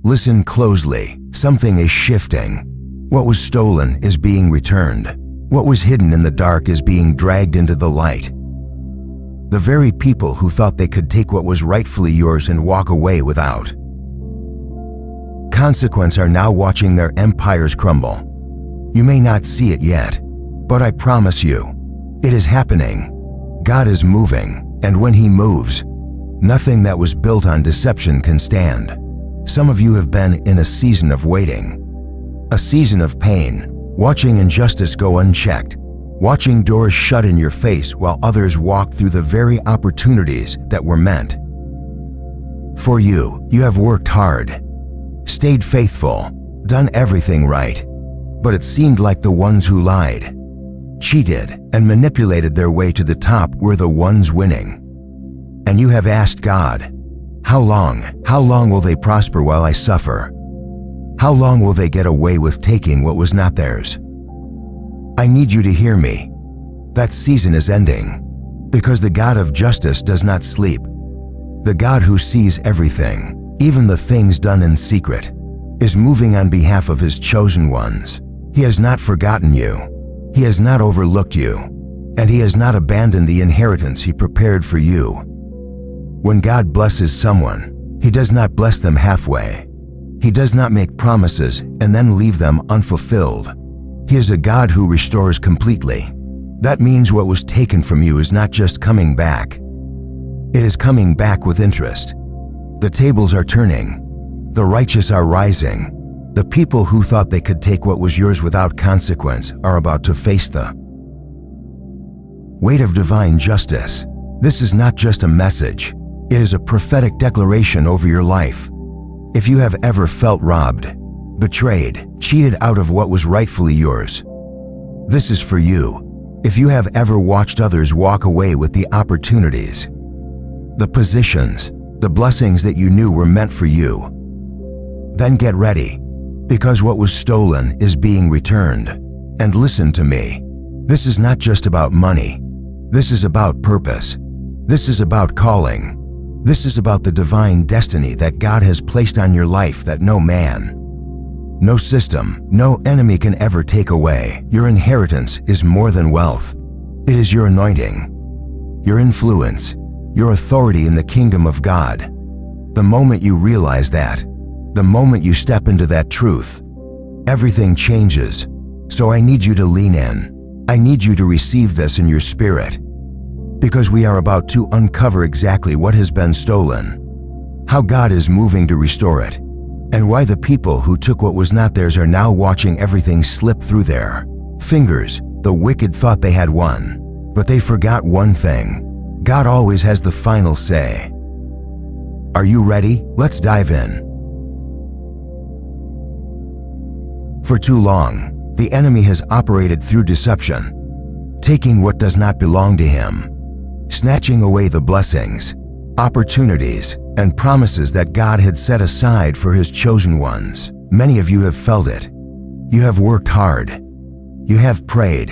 Listen closely. Something is shifting. What was stolen is being returned. What was hidden in the dark is being dragged into the light. The very people who thought they could take what was rightfully yours and walk away without consequence are now watching their empires crumble. You may not see it yet, but I promise you, it is happening. God is moving, and when He moves, nothing that was built on deception can stand. Some of you have been in a season of waiting, a season of pain, watching injustice go unchecked, watching doors shut in your face while others walk through the very opportunities that were meant for you. You have worked hard, stayed faithful, done everything right, but it seemed like the ones who lied, cheated, and manipulated their way to the top were the ones winning. And you have asked God, how long? How long will they prosper while I suffer? How long will they get away with taking what was not theirs? I need you to hear me. That season is ending, because the God of justice does not sleep. The God who sees everything, even the things done in secret, is moving on behalf of His chosen ones. He has not forgotten you. He has not overlooked you, and He has not abandoned the inheritance He prepared for you. When God blesses someone, He does not bless them halfway. He does not make promises and then leave them unfulfilled. He is a God who restores completely. That means what was taken from you is not just coming back. It is coming back with interest. The tables are turning. The righteous are rising. The people who thought they could take what was yours without consequence are about to face the weight of divine justice. This is not just a message. It is a prophetic declaration over your life. If you have ever felt robbed, betrayed, cheated out of what was rightfully yours, this is for you. If you have ever watched others walk away with the opportunities, the positions, the blessings that you knew were meant for you, then get ready, because what was stolen is being returned. And listen to me. This is not just about money. This is about purpose. This is about calling. This is about the divine destiny that God has placed on your life that no man, no system, no enemy can ever take away. Your inheritance is more than wealth. It is your anointing, your influence, your authority in the kingdom of God. The moment you realize that, the moment you step into that truth, everything changes. So I need you to lean in. I need you to receive this in your spirit, because we are about to uncover exactly what has been stolen, how God is moving to restore it, and why the people who took what was not theirs are now watching everything slip through their fingers. The wicked thought they had won, but they forgot one thing. God always has the final say. Are you ready? Let's dive in. For too long, the enemy has operated through deception, taking what does not belong to him, snatching away the blessings, opportunities, and promises that God had set aside for His chosen ones. Many of you have felt it. You have worked hard. You have prayed.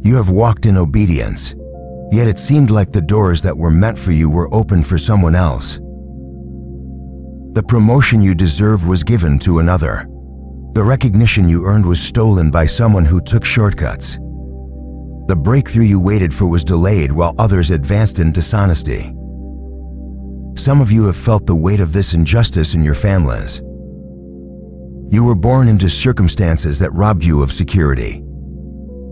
You have walked in obedience. Yet it seemed like the doors that were meant for you were opened for someone else. The promotion you deserved was given to another. The recognition you earned was stolen by someone who took shortcuts. The breakthrough you waited for was delayed while others advanced in dishonesty. Some of you have felt the weight of this injustice in your families. You were born into circumstances that robbed you of security,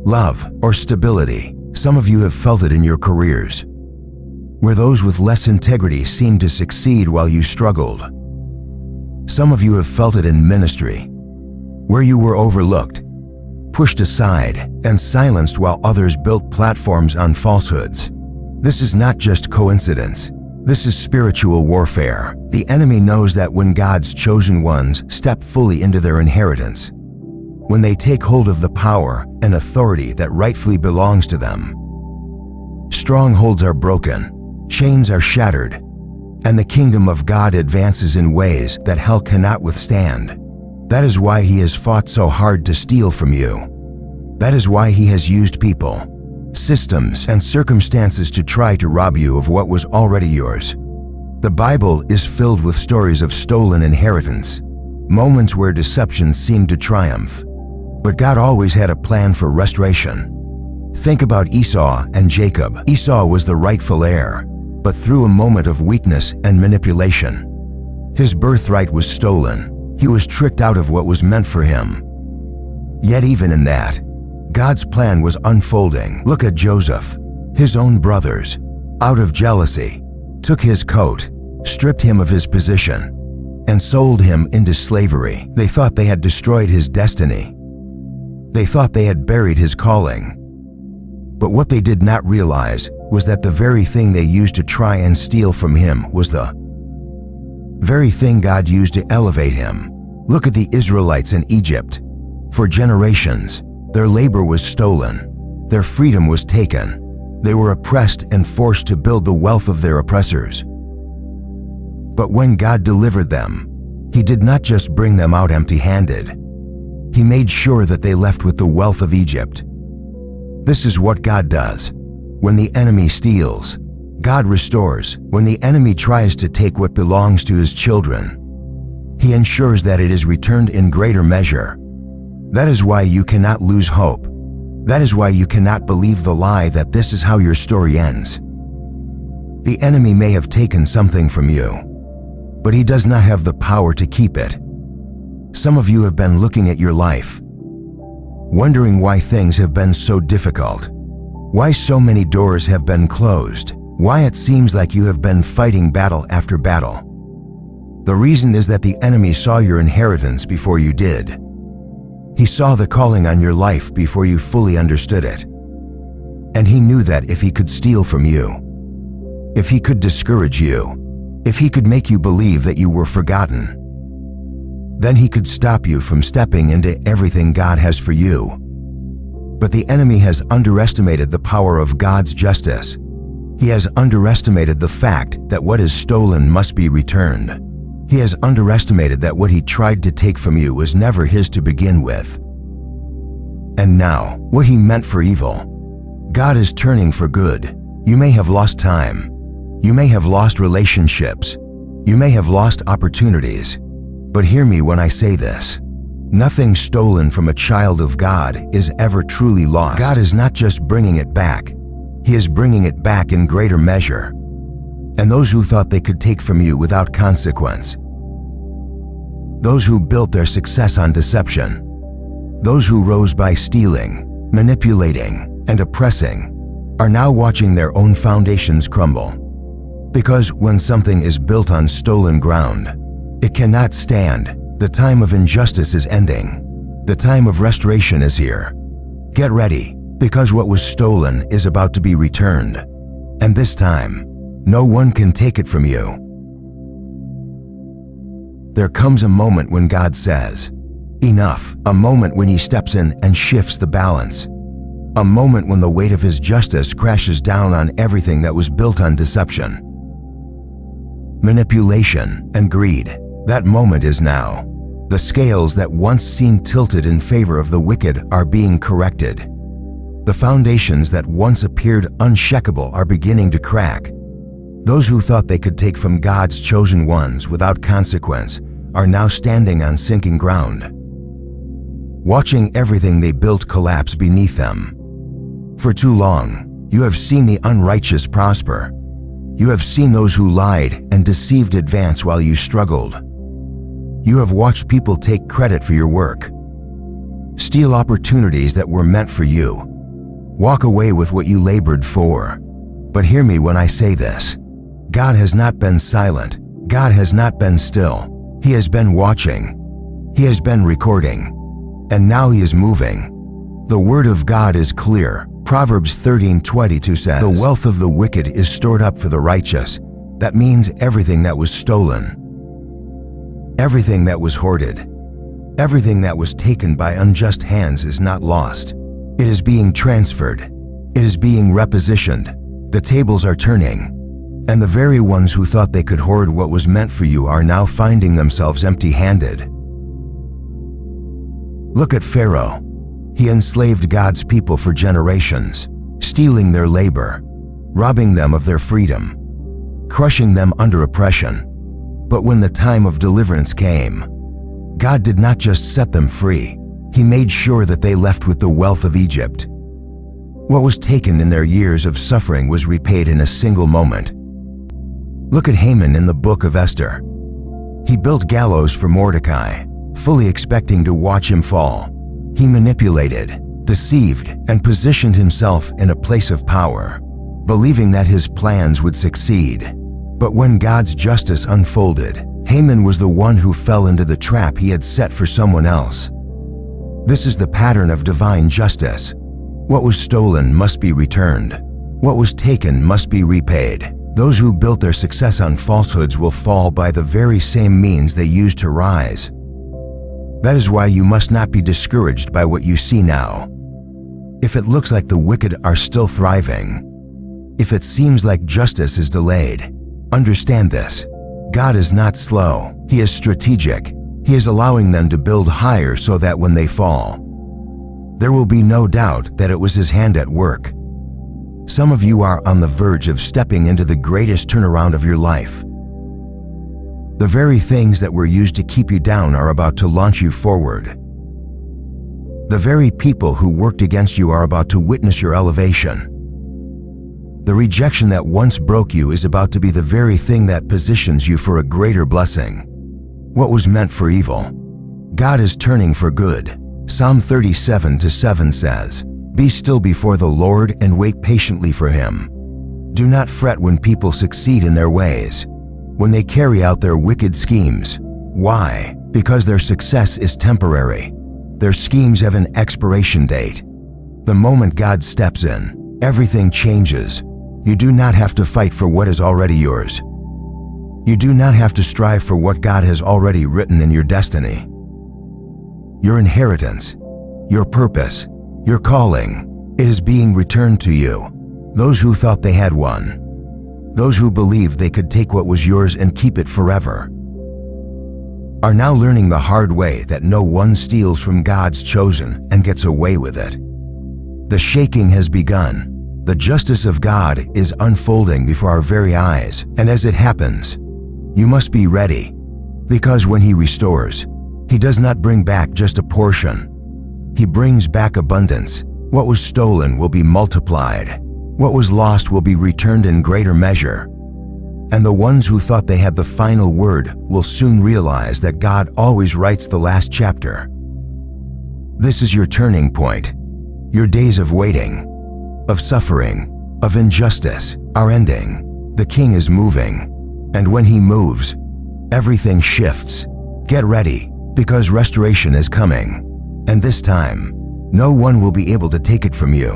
love, or stability. Some of you have felt it in your careers, where those with less integrity seemed to succeed while you struggled. Some of you have felt it in ministry, where you were overlooked, pushed aside, and silenced while others built platforms on falsehoods. This is not just coincidence. This is spiritual warfare. The enemy knows that when God's chosen ones step fully into their inheritance, when they take hold of the power and authority that rightfully belongs to them, strongholds are broken, chains are shattered, and the kingdom of God advances in ways that hell cannot withstand. That is why he has fought so hard to steal from you. That is why he has used people, systems, and circumstances to try to rob you of what was already yours. The Bible is filled with stories of stolen inheritance, moments where deception seemed to triumph. But God always had a plan for restoration. Think about Esau and Jacob. Esau was the rightful heir, but through a moment of weakness and manipulation, his birthright was stolen. He was tricked out of what was meant for him. Yet even in that, God's plan was unfolding. Look at Joseph. His own brothers, out of jealousy, took his coat, stripped him of his position, and sold him into slavery. They thought they had destroyed his destiny. They thought they had buried his calling. But what they did not realize was that the very thing they used to try and steal from him was the very thing God used to elevate him. Look at the Israelites in Egypt. For generations, their labor was stolen. Their freedom was taken. They were oppressed and forced to build the wealth of their oppressors. But when God delivered them, He did not just bring them out empty-handed. He made sure that they left with the wealth of Egypt. This is what God does. When the enemy steals, God restores. When the enemy tries to take what belongs to His children, He ensures that it is returned in greater measure. That is why you cannot lose hope. That is why you cannot believe the lie that this is how your story ends. The enemy may have taken something from you, but he does not have the power to keep it. Some of you have been looking at your life, wondering why things have been so difficult, why so many doors have been closed, why it seems like you have been fighting battle after battle. The reason is that the enemy saw your inheritance before you did. He saw the calling on your life before you fully understood it. And he knew that if he could steal from you, if he could discourage you, if he could make you believe that you were forgotten, then he could stop you from stepping into everything God has for you. But the enemy has underestimated the power of God's justice. He has underestimated the fact that what is stolen must be returned. He has underestimated that what he tried to take from you was never his to begin with. And now, what he meant for evil, God is turning for good. You may have lost time. You may have lost relationships. You may have lost opportunities. But hear me when I say this. Nothing stolen from a child of God is ever truly lost. God is not just bringing it back. He is bringing it back in greater measure. And those who thought they could take from you without consequence, those who built their success on deception, those who rose by stealing, manipulating, and oppressing, are now watching their own foundations crumble. Because when something is built on stolen ground, it cannot stand. The time of injustice is ending. The time of restoration is here. Get ready, because what was stolen is about to be returned. And this time, no one can take it from you. There comes a moment when God says, enough. A moment when He steps in and shifts the balance. A moment when the weight of His justice crashes down on everything that was built on deception, manipulation, and greed. That moment is now. The scales that once seemed tilted in favor of the wicked are being corrected. The foundations that once appeared unshakable are beginning to crack. Those who thought they could take from God's chosen ones without consequence are now standing on sinking ground, watching everything they built collapse beneath them. For too long, you have seen the unrighteous prosper. You have seen those who lied and deceived advance while you struggled. You have watched people take credit for your work, steal opportunities that were meant for you, walk away with what you labored for. But hear me when I say this. God has not been silent. God has not been still. He has been watching. He has been recording. And now He is moving. The word of God is clear. Proverbs 13:22 says, "The wealth of the wicked is stored up for the righteous." That means everything that was stolen, everything that was hoarded, everything that was taken by unjust hands is not lost. It is being transferred. It is being repositioned. The tables are turning. And the very ones who thought they could hoard what was meant for you are now finding themselves empty-handed. Look at Pharaoh. He enslaved God's people for generations, stealing their labor, robbing them of their freedom, crushing them under oppression. But when the time of deliverance came, God did not just set them free, He made sure that they left with the wealth of Egypt. What was taken in their years of suffering was repaid in a single moment. Look at Haman in the book of Esther. He built gallows for Mordecai, fully expecting to watch him fall. He manipulated, deceived, and positioned himself in a place of power, believing that his plans would succeed. But when God's justice unfolded, Haman was the one who fell into the trap he had set for someone else. This is the pattern of divine justice. What was stolen must be returned. What was taken must be repaid. Those who built their success on falsehoods will fall by the very same means they used to rise. That is why you must not be discouraged by what you see now. If it looks like the wicked are still thriving, if it seems like justice is delayed, understand this. God is not slow. He is strategic. He is allowing them to build higher so that when they fall, there will be no doubt that it was His hand at work. Some of you are on the verge of stepping into the greatest turnaround of your life. The very things that were used to keep you down are about to launch you forward. The very people who worked against you are about to witness your elevation. The rejection that once broke you is about to be the very thing that positions you for a greater blessing. What was meant for evil, God is turning for good. Psalm 37:7 says, "Be still before the Lord and wait patiently for Him." Do not fret when people succeed in their ways, when they carry out their wicked schemes. Why? Because their success is temporary. Their schemes have an expiration date. The moment God steps in, everything changes. You do not have to fight for what is already yours. You do not have to strive for what God has already written in your destiny. Your inheritance, your purpose, your calling, it is being returned to you. Those who thought they had won, those who believed they could take what was yours and keep it forever, are now learning the hard way that no one steals from God's chosen and gets away with it. The shaking has begun. The justice of God is unfolding before our very eyes, and as it happens, you must be ready, because when He restores, He does not bring back just a portion. He brings back abundance. What was stolen will be multiplied. What was lost will be returned in greater measure. And the ones who thought they had the final word will soon realize that God always writes the last chapter. This is your turning point. Your days of waiting, of suffering, of injustice are ending. The King is moving. And when He moves, everything shifts. Get ready, because restoration is coming. And this time, no one will be able to take it from you.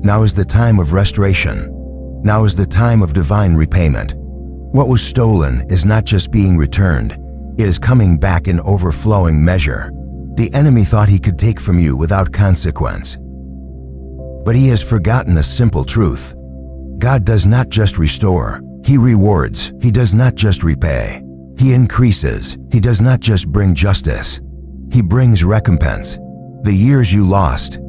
Now is the time of restoration. Now is the time of divine repayment. What was stolen is not just being returned, it is coming back in overflowing measure. The enemy thought he could take from you without consequence. But he has forgotten a simple truth. God does not just restore, He rewards. He does not just repay, He increases. He does not just bring justice, He brings recompense. The years you lost,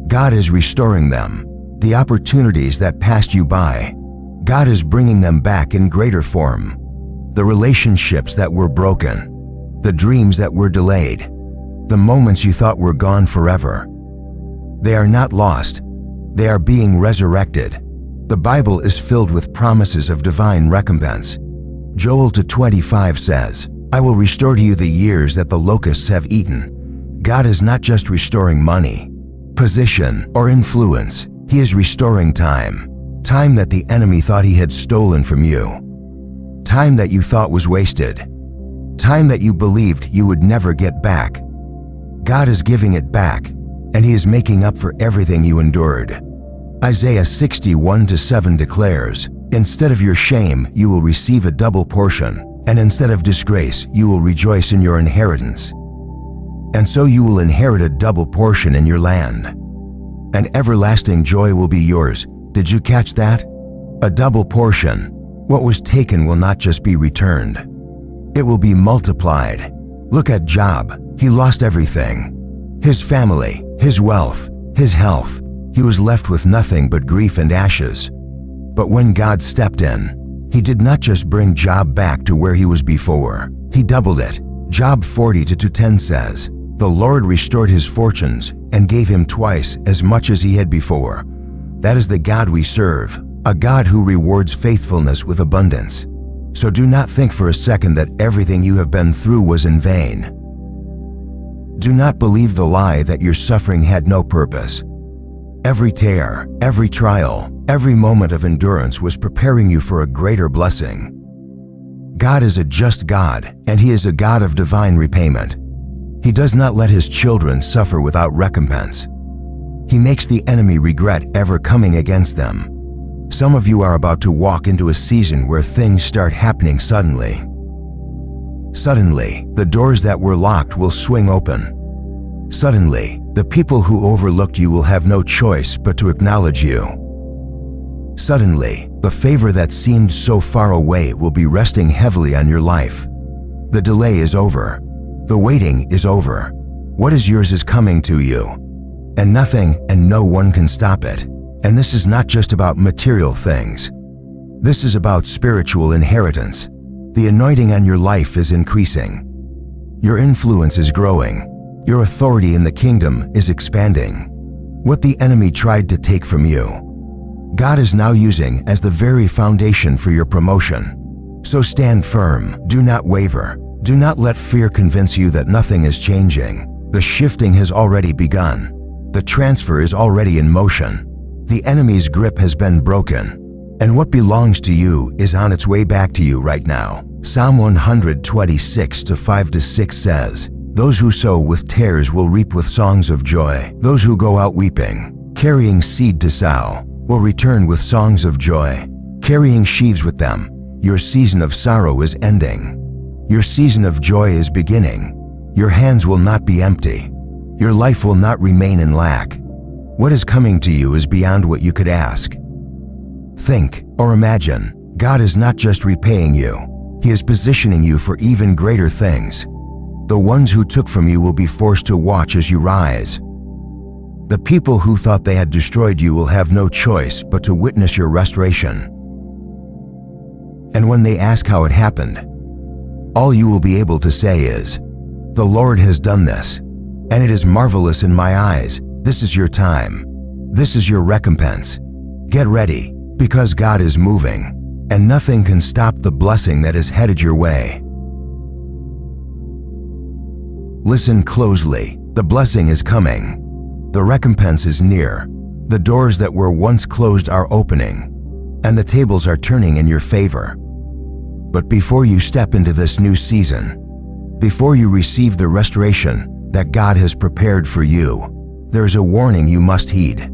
God is restoring them. The opportunities that passed you by, God is bringing them back in greater form. The relationships that were broken, the dreams that were delayed, the moments you thought were gone forever, they are not lost. They are being resurrected. The Bible is filled with promises of divine recompense. Joel 2:25 says, "I will restore to you the years that the locusts have eaten." God is not just restoring money, position, or influence. He is restoring time. Time that the enemy thought he had stolen from you. Time that you thought was wasted. Time that you believed you would never get back. God is giving it back, and He is making up for everything you endured. Isaiah 61:7 declares, "Instead of your shame, you will receive a double portion, and instead of disgrace, you will rejoice in your inheritance. And so you will inherit a double portion in your land, and everlasting joy will be yours." Did you catch that? A double portion. What was taken will not just be returned. It will be multiplied. Look at Job. He lost everything. His family, his wealth, his health. He was left with nothing but grief and ashes. But when God stepped in, He did not just bring Job back to where he was before. He doubled it. Job 40:10 says, "The Lord restored his fortunes and gave him twice as much as he had before." That is the God we serve, a God who rewards faithfulness with abundance. So do not think for a second that everything you have been through was in vain. Do not believe the lie that your suffering had no purpose. Every tear, every trial, every moment of endurance was preparing you for a greater blessing. God is a just God, and He is a God of divine repayment. He does not let His children suffer without recompense. He makes the enemy regret ever coming against them. Some of you are about to walk into a season where things start happening suddenly. Suddenly, the doors that were locked will swing open. Suddenly, the people who overlooked you will have no choice but to acknowledge you. Suddenly, the favor that seemed so far away will be resting heavily on your life. The delay is over. The waiting is over. What is yours is coming to you. And nothing and no one can stop it. And this is not just about material things. This is about spiritual inheritance. The anointing on your life is increasing. Your influence is growing. Your authority in the kingdom is expanding. What the enemy tried to take from you, God is now using as the very foundation for your promotion. So stand firm. Do not waver. Do not let fear convince you that nothing is changing. The shifting has already begun. The transfer is already in motion. The enemy's grip has been broken. And what belongs to you is on its way back to you right now. Psalm 126:5-6 says, "Those who sow with tares will reap with songs of joy. Those who go out weeping, carrying seed to sow, will return with songs of joy, carrying sheaves with them. Your season of sorrow is ending. Your season of joy is beginning. Your hands will not be empty. Your life will not remain in lack. What is coming to you is beyond what you could ask, think, or imagine. God is not just repaying you. He is positioning you for even greater things. The ones who took from you will be forced to watch as you rise. The people who thought they had destroyed you will have no choice but to witness your restoration. And when they ask how it happened, all you will be able to say is, "The Lord has done this, and it is marvelous in my eyes. This is your time. This is your recompense. Get ready, because God is moving, and nothing can stop the blessing that is headed your way." Listen closely. The blessing is coming. The recompense is near. The doors that were once closed are opening, and the tables are turning in your favor. But before you step into this new season, before you receive the restoration that God has prepared for you, there is a warning you must heed.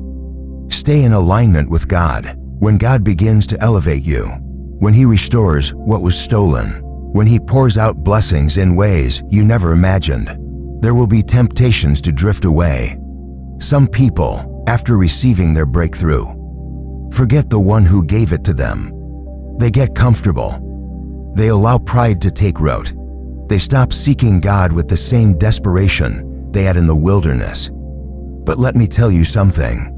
Stay in alignment with God. When God begins to elevate you, when He restores what was stolen, when He pours out blessings in ways you never imagined, there will be temptations to drift away. Some people, after receiving their breakthrough, forget the one who gave it to them. They get comfortable. They allow pride to take root. They stop seeking God with the same desperation they had in the wilderness. But let me tell you something.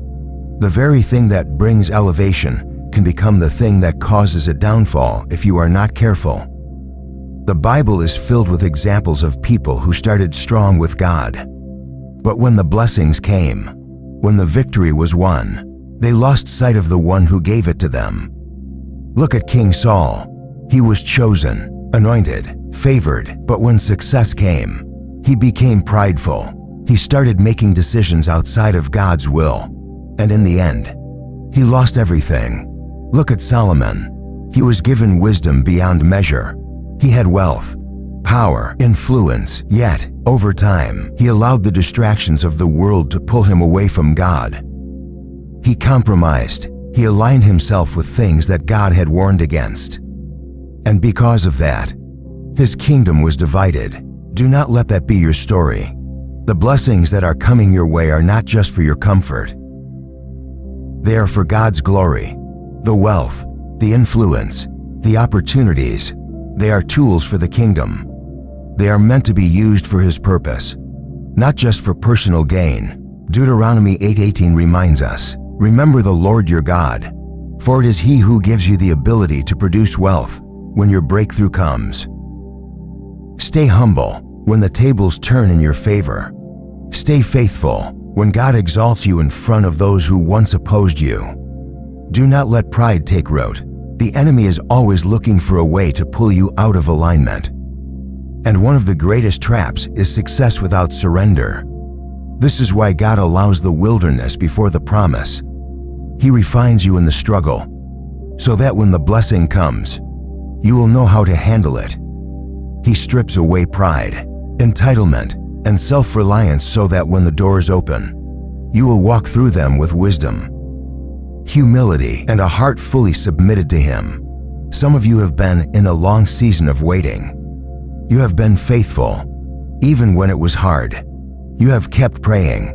The very thing that brings elevation can become the thing that causes a downfall if you are not careful. The Bible is filled with examples of people who started strong with God. But when the blessings came, when the victory was won, they lost sight of the one who gave it to them. Look at King Saul. He was chosen, anointed, favored, but when success came, he became prideful. He started making decisions outside of God's will. And in the end, he lost everything. Look at Solomon. He was given wisdom beyond measure. He had wealth, power, influence, yet, over time, he allowed the distractions of the world to pull him away from God. He compromised. He aligned himself with things that God had warned against. And because of that, his kingdom was divided. Do not let that be your story. The blessings that are coming your way are not just for your comfort. They are for God's glory. The wealth, the influence, the opportunities, they are tools for the kingdom. They are meant to be used for His purpose, not just for personal gain. Deuteronomy 8:18 reminds us, "Remember the Lord your God, for it is He who gives you the ability to produce wealth when your breakthrough comes." Stay humble when the tables turn in your favor. Stay faithful when God exalts you in front of those who once opposed you. Do not let pride take root. The enemy is always looking for a way to pull you out of alignment. And one of the greatest traps is success without surrender. This is why God allows the wilderness before the promise. He refines you in the struggle, so that when the blessing comes, you will know how to handle it. He strips away pride, entitlement, and self-reliance so that when the doors open, you will walk through them with wisdom, humility, and a heart fully submitted to Him. Some of you have been in a long season of waiting. You have been faithful, even when it was hard. You have kept praying,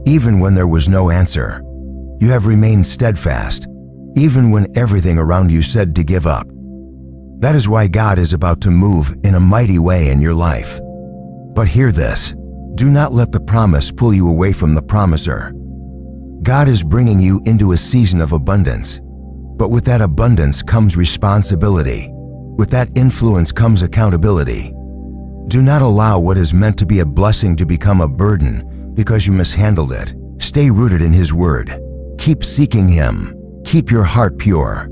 even when there was no answer. You have remained steadfast, even when everything around you said to give up. That is why God is about to move in a mighty way in your life. But hear this, do not let the promise pull you away from the promiser. God is bringing you into a season of abundance, but with that abundance comes responsibility. With that influence comes accountability. Do not allow what is meant to be a blessing to become a burden because you mishandled it. Stay rooted in His Word. Keep seeking Him. Keep your heart pure.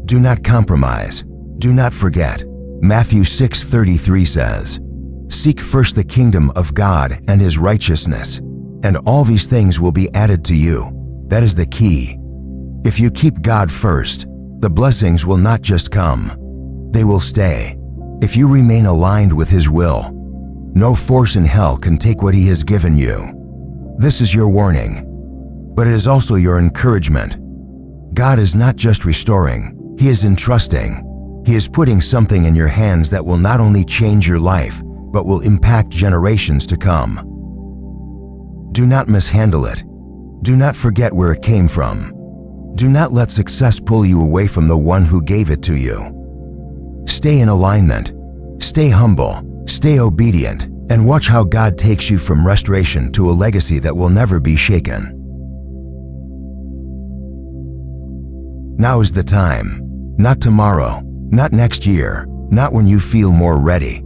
Do not compromise. Do not forget. Matthew 6:33 says, "Seek first the kingdom of God and His righteousness, and all these things will be added to you." That is the key. If you keep God first, the blessings will not just come. They will stay. If you remain aligned with His will, no force in hell can take what He has given you. This is your warning, but it is also your encouragement. God is not just restoring, He is entrusting. He is putting something in your hands that will not only change your life, but will impact generations to come. Do not mishandle it. Do not forget where it came from. Do not let success pull you away from the one who gave it to you. Stay in alignment. Stay humble. Stay obedient. And watch how God takes you from restoration to a legacy that will never be shaken. Now is the time. Not tomorrow. Not next year. Not when you feel more ready.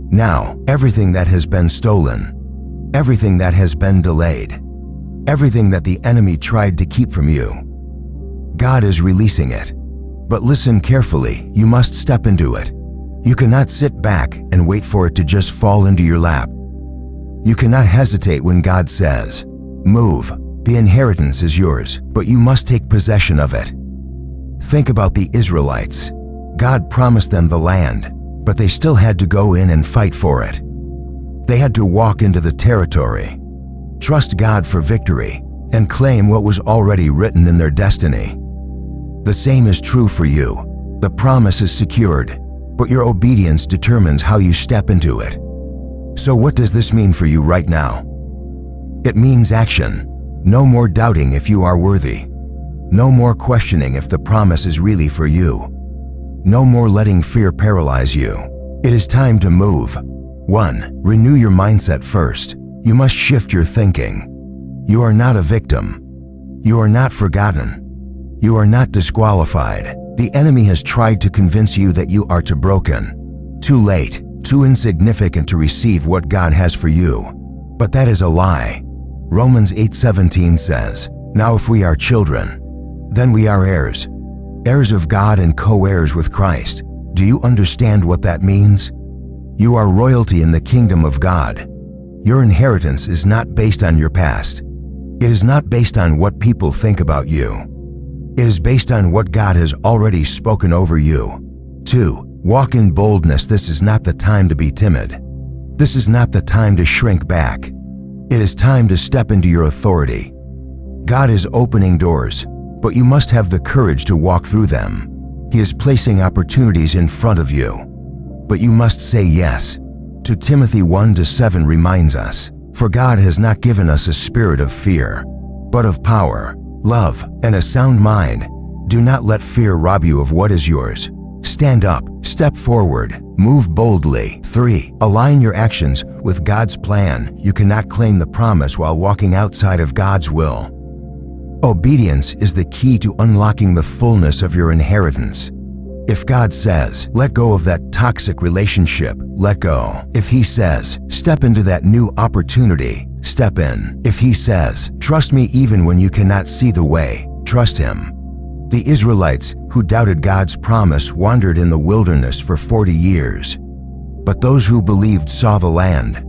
Now, everything that has been stolen, everything that has been delayed, everything that the enemy tried to keep from you, God is releasing it. But listen carefully, you must step into it. You cannot sit back and wait for it to just fall into your lap. You cannot hesitate when God says, "Move." The inheritance is yours, but you must take possession of it. Think about the Israelites. God promised them the land, but they still had to go in and fight for it. They had to walk into the territory, trust God for victory, and claim what was already written in their destiny. The same is true for you. The promise is secured, but your obedience determines how you step into it. So what does this mean for you right now? It means action. No more doubting if you are worthy. No more questioning if the promise is really for you. No more letting fear paralyze you. It is time to move. 1. Renew your mindset first. You must shift your thinking. You are not a victim. You are not forgotten. You are not disqualified. The enemy has tried to convince you that you are too broken, too late, too insignificant to receive what God has for you. But that is a lie. Romans 8:17 says, "Now if we are children, then we are heirs, heirs of God and co-heirs with Christ." Do you understand what that means? You are royalty in the kingdom of God. Your inheritance is not based on your past. It is not based on what people think about you. It is based on what God has already spoken over you. 2. Walk in boldness. This is not the time to be timid. This is not the time to shrink back. It is time to step into your authority. God is opening doors, but you must have the courage to walk through them. He is placing opportunities in front of you, but you must say yes. 2 Timothy 1:7 reminds us, "For God has not given us a spirit of fear, but of power, love, and a sound mind." Do not let fear rob you of what is yours. Stand up, step forward, move boldly. 3. Align your actions with God's plan. You cannot claim the promise while walking outside of God's will. Obedience is the key to unlocking the fullness of your inheritance. If God says, let go of that toxic relationship, let go. If He says, step into that new opportunity, step in. If He says, trust me even when you cannot see the way, trust Him. The Israelites who doubted God's promise wandered in the wilderness for 40 years. But those who believed saw the land.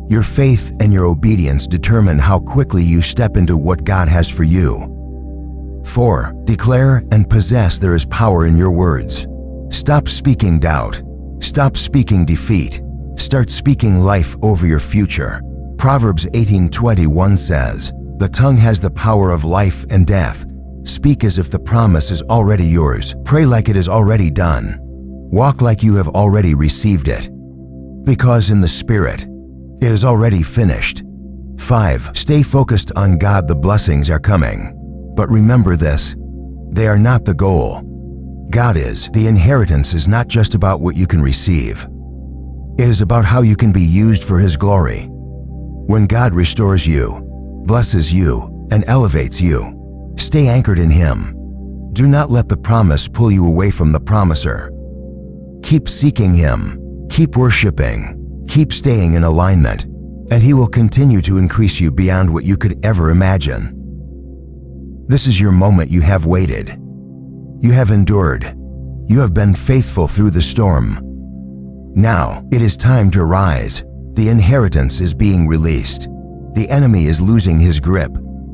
Your faith and your obedience determine how quickly you step into what God has for you. 4. Declare and possess. There is power in your words. Stop speaking doubt. Stop speaking defeat. Start speaking life over your future. Proverbs 18:21 says, the tongue has the power of life and death. Speak as if the promise is already yours. Pray like it is already done. Walk like you have already received it. Because in the Spirit, it is already finished. 5. Stay focused on God. The blessings are coming. But remember this, they are not the goal. God is. The inheritance is not just about what you can receive. It is about how you can be used for His glory. When God restores you, blesses you, and elevates you, stay anchored in Him. Do not let the promise pull you away from the promiser. Keep seeking Him. Keep worshiping. Keep staying in alignment, and He will continue to increase you beyond what you could ever imagine. This is your moment. You have waited. You have endured. You have been faithful through the storm. Now, it is time to rise. The inheritance is being released. The enemy is losing his grip,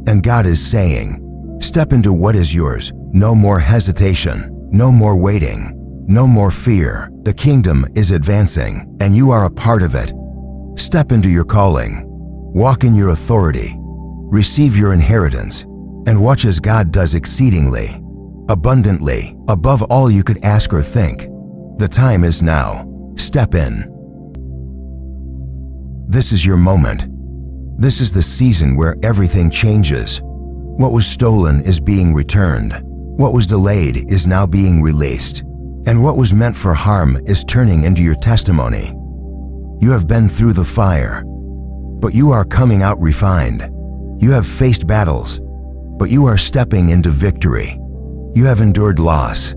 and God is saying, step into what is yours. No more hesitation. No more waiting. No more fear. The kingdom is advancing, and you are a part of it. Step into your calling. Walk in your authority. Receive your inheritance, and watch as God does exceedingly, abundantly, above all you could ask or think. The time is now. Step in. This is your moment. This is the season where everything changes. What was stolen is being returned. What was delayed is now being released. And what was meant for harm is turning into your testimony. You have been through the fire, but you are coming out refined. You have faced battles, but you are stepping into victory. You have endured loss,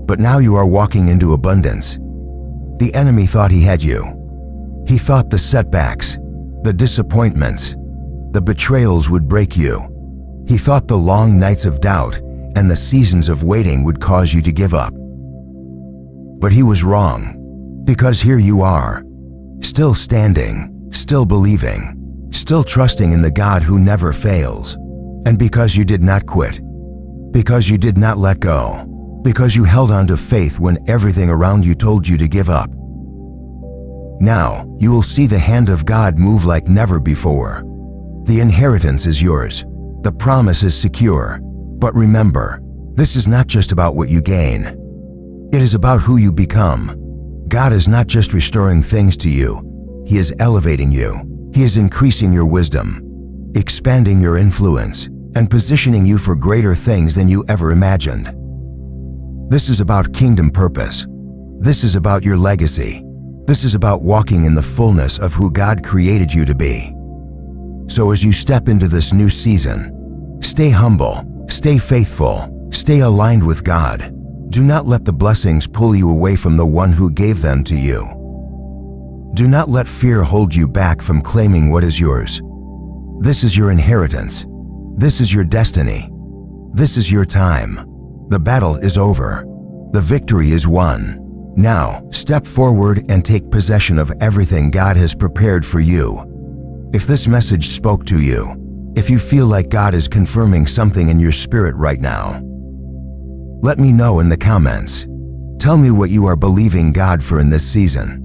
but now you are walking into abundance. The enemy thought he had you. He thought the setbacks, the disappointments, the betrayals would break you. He thought the long nights of doubt and the seasons of waiting would cause you to give up. But he was wrong, because here you are, still standing, still believing, still trusting in the God who never fails. And because you did not quit, because you did not let go, because you held on to faith when everything around you told you to give up. Now, you will see the hand of God move like never before. The inheritance is yours. The promise is secure. But remember, this is not just about what you gain. It is about who you become. God is not just restoring things to you. He is elevating you. He is increasing your wisdom, expanding your influence, and positioning you for greater things than you ever imagined. This is about kingdom purpose. This is about your legacy. This is about walking in the fullness of who God created you to be. So as you step into this new season, stay humble, stay faithful, stay aligned with God. Do not let the blessings pull you away from the one who gave them to you. Do not let fear hold you back from claiming what is yours. This is your inheritance. This is your destiny. This is your time. The battle is over. The victory is won. Now, step forward and take possession of everything God has prepared for you. If this message spoke to you, if you feel like God is confirming something in your spirit right now, let me know in the comments. Tell me what you are believing God for in this season.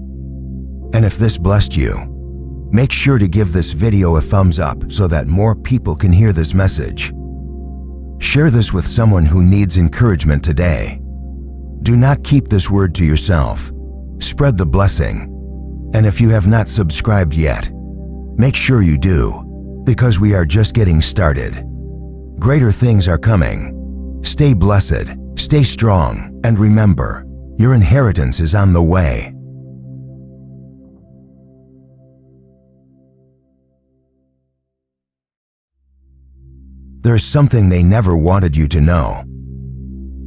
And if this blessed you, make sure to give this video a thumbs up so that more people can hear this message. Share this with someone who needs encouragement today. Do not keep this word to yourself. Spread the blessing. And if you have not subscribed yet, make sure you do, because we are just getting started. Greater things are coming. Stay blessed, stay strong, and remember, your inheritance is on the way. There's something they never wanted you to know.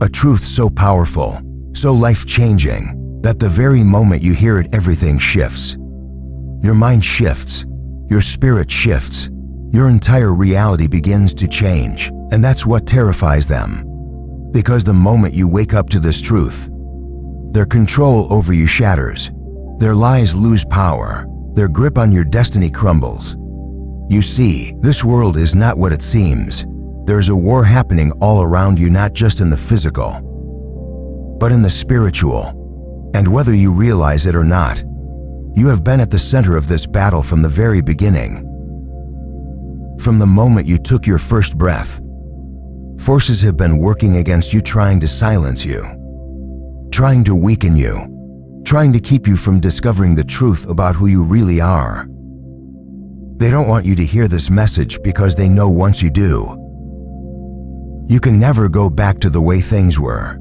A truth so powerful, So life-changing that the very moment you hear it, everything shifts. Your mind shifts, your spirit shifts, your entire reality begins to change, and that's what terrifies them. Because the moment you wake up to this truth, their control over you shatters, their lies lose power, their grip on your destiny crumbles. You see, this world is not what it seems. There's a war happening all around you, not just in the physical, but in the spiritual. And whether you realize it or not, you have been at the center of this battle from the very beginning. From the moment you took your first breath, forces have been working against you, trying to silence you, trying to weaken you, trying to keep you from discovering the truth about who you really are. They don't want you to hear this message because they know once you do, you can never go back to the way things were.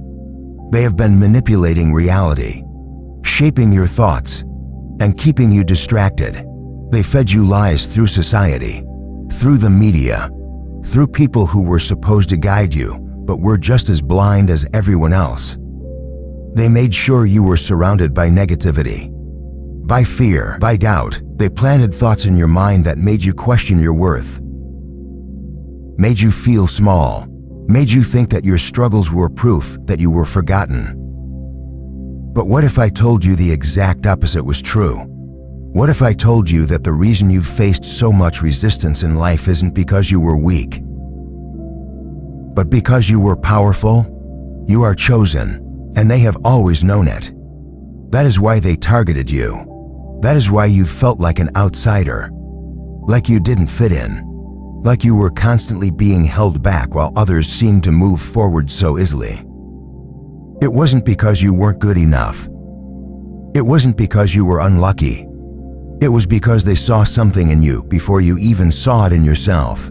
They have been manipulating reality, shaping your thoughts, and keeping you distracted. They fed you lies through society, through the media, through people who were supposed to guide you, but were just as blind as everyone else. They made sure you were surrounded by negativity, by fear, by doubt. They planted thoughts in your mind that made you question your worth, made you feel small, made you think that your struggles were proof that you were forgotten. But what if I told you the exact opposite was true? What if I told you that the reason you've faced so much resistance in life isn't because you were weak, but because you were powerful? You are chosen, and they have always known it. That is why they targeted you. That is why you felt like an outsider, like you didn't fit in, like you were constantly being held back while others seemed to move forward so easily. It wasn't because you weren't good enough. It wasn't because you were unlucky. It was because they saw something in you before you even saw it in yourself.